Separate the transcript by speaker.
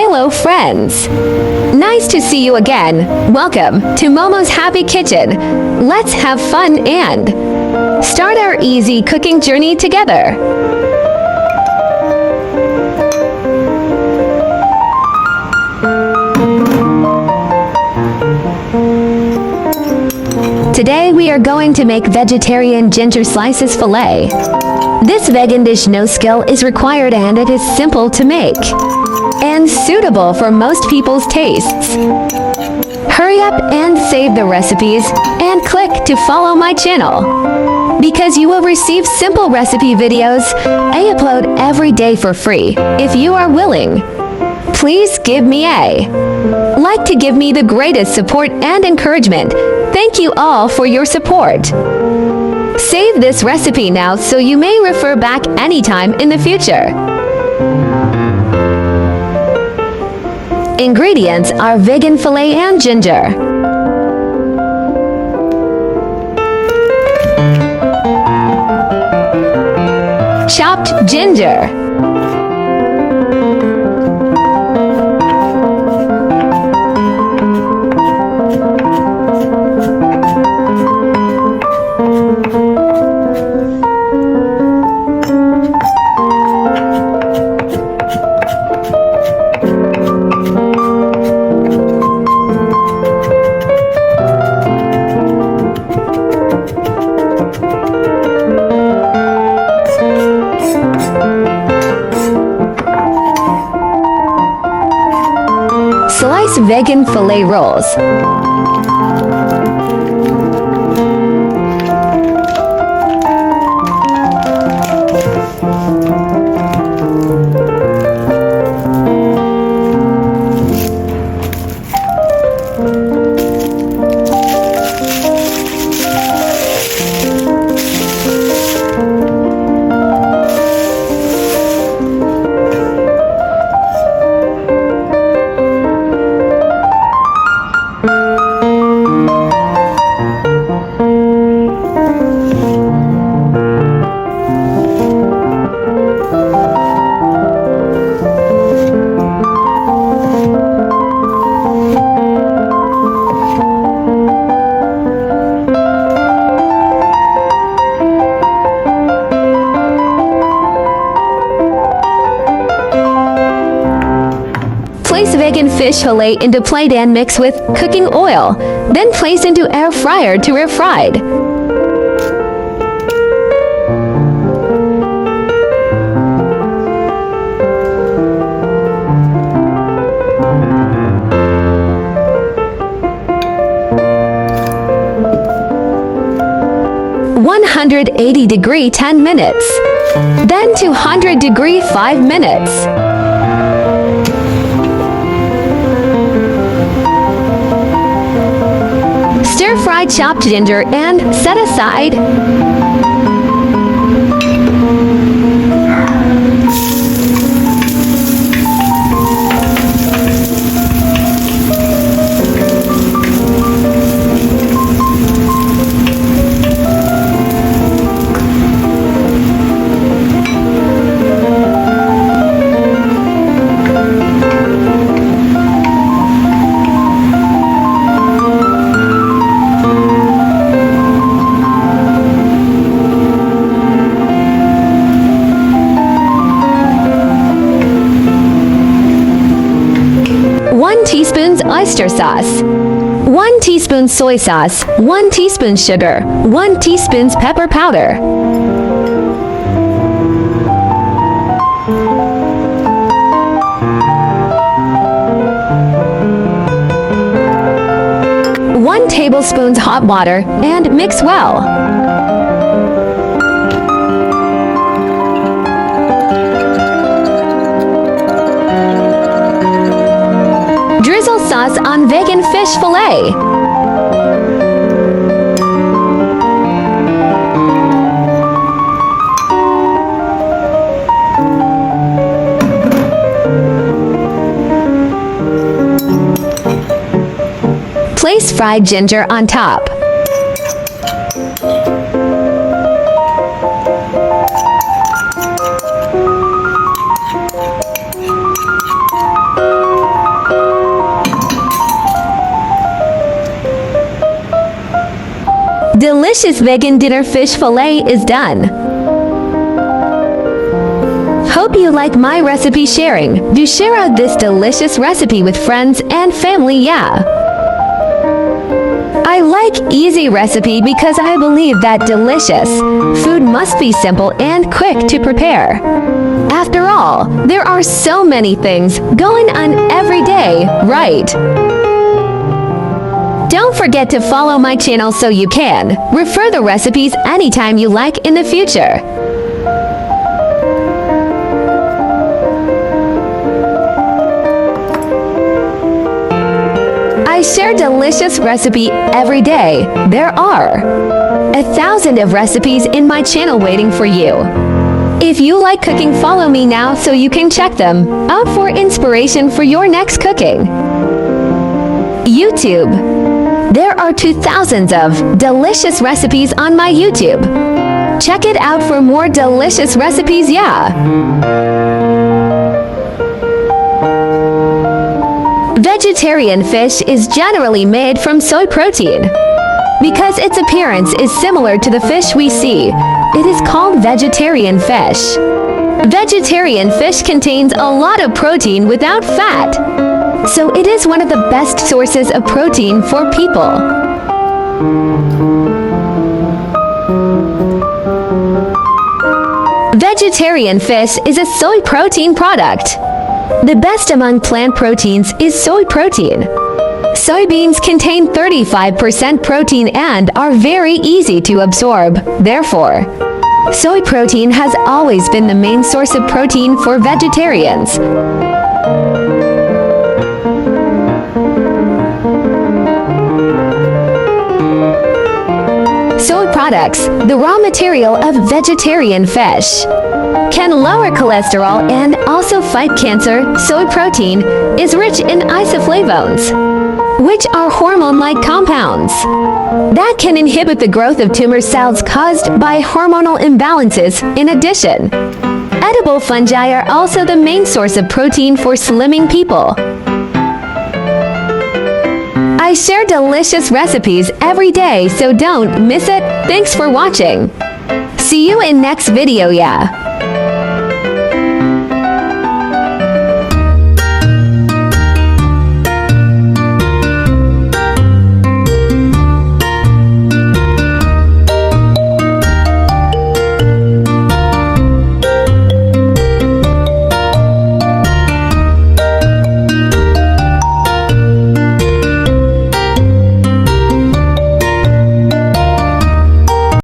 Speaker 1: Hello friends! Nice to see you again. Welcome to Momo's Happy Kitchen. Let's have fun and start our easy cooking journey together. Today we are going to make vegetarian ginger slices fillet. This vegan dish no skill is required and it is simple to make and suitable for most people's tastes. Hurry up and save the recipes and click to follow my channel because you will receive simple recipe videos I upload every day for free if you are willing. Please give me a like to give me the greatest support and encouragement. Thank you all for your support. Save this recipe now so you may refer back anytime in the future. Ingredients are vegan fillet and ginger. Chopped ginger. Slice vegan fillet rolls. Place vegan fish fillet into plate and mix with cooking oil. Then place into air fryer to refried. (180° 10 minutes). Then 200° 5 minutes. Stir-fry chopped ginger and set aside. One teaspoon oyster sauce, 1 teaspoon soy sauce, 1 teaspoon sugar, 1 teaspoon pepper powder. One tablespoon hot water and mix well. Drizzle sauce on vegan fish fillet. Place fried ginger on top. Delicious vegan dinner fish fillet is done. Hope you like my recipe sharing. Do share out this delicious recipe with friends and family, yeah. I like easy recipe because I believe that delicious food must be simple and quick to prepare. After all, there are so many things going on every day, right? Don't forget to follow my channel so you can refer the recipes anytime you like in the future. I share delicious recipe every day. There are 1,000 of recipes in my channel waiting for you. If you like cooking, follow me now so you can check them out for inspiration for your next cooking. YouTube. There are 2,000 of delicious recipes on my YouTube. Check it out for more delicious recipes, yeah. Vegetarian fish is generally made from soy protein. Because its appearance is similar to the fish we see, it is called vegetarian fish. Vegetarian fish contains a lot of protein without fat, so it is one of the best sources of protein for people. Vegetarian fish is a soy protein product. The best among plant proteins is soy protein. Soybeans contain 35% protein and are very easy to absorb. Therefore, soy protein has always been the main source of protein for vegetarians. Soy products, the raw material of vegetarian fish, can lower cholesterol and also fight cancer. Soy protein is rich in isoflavones, which are hormone-like compounds that can inhibit the growth of tumor cells caused by hormonal imbalances. In addition, edible fungi are also the main source of protein for slimming people. I share delicious recipes every day, so don't miss it. Thanks for watching. See you in next video, yeah.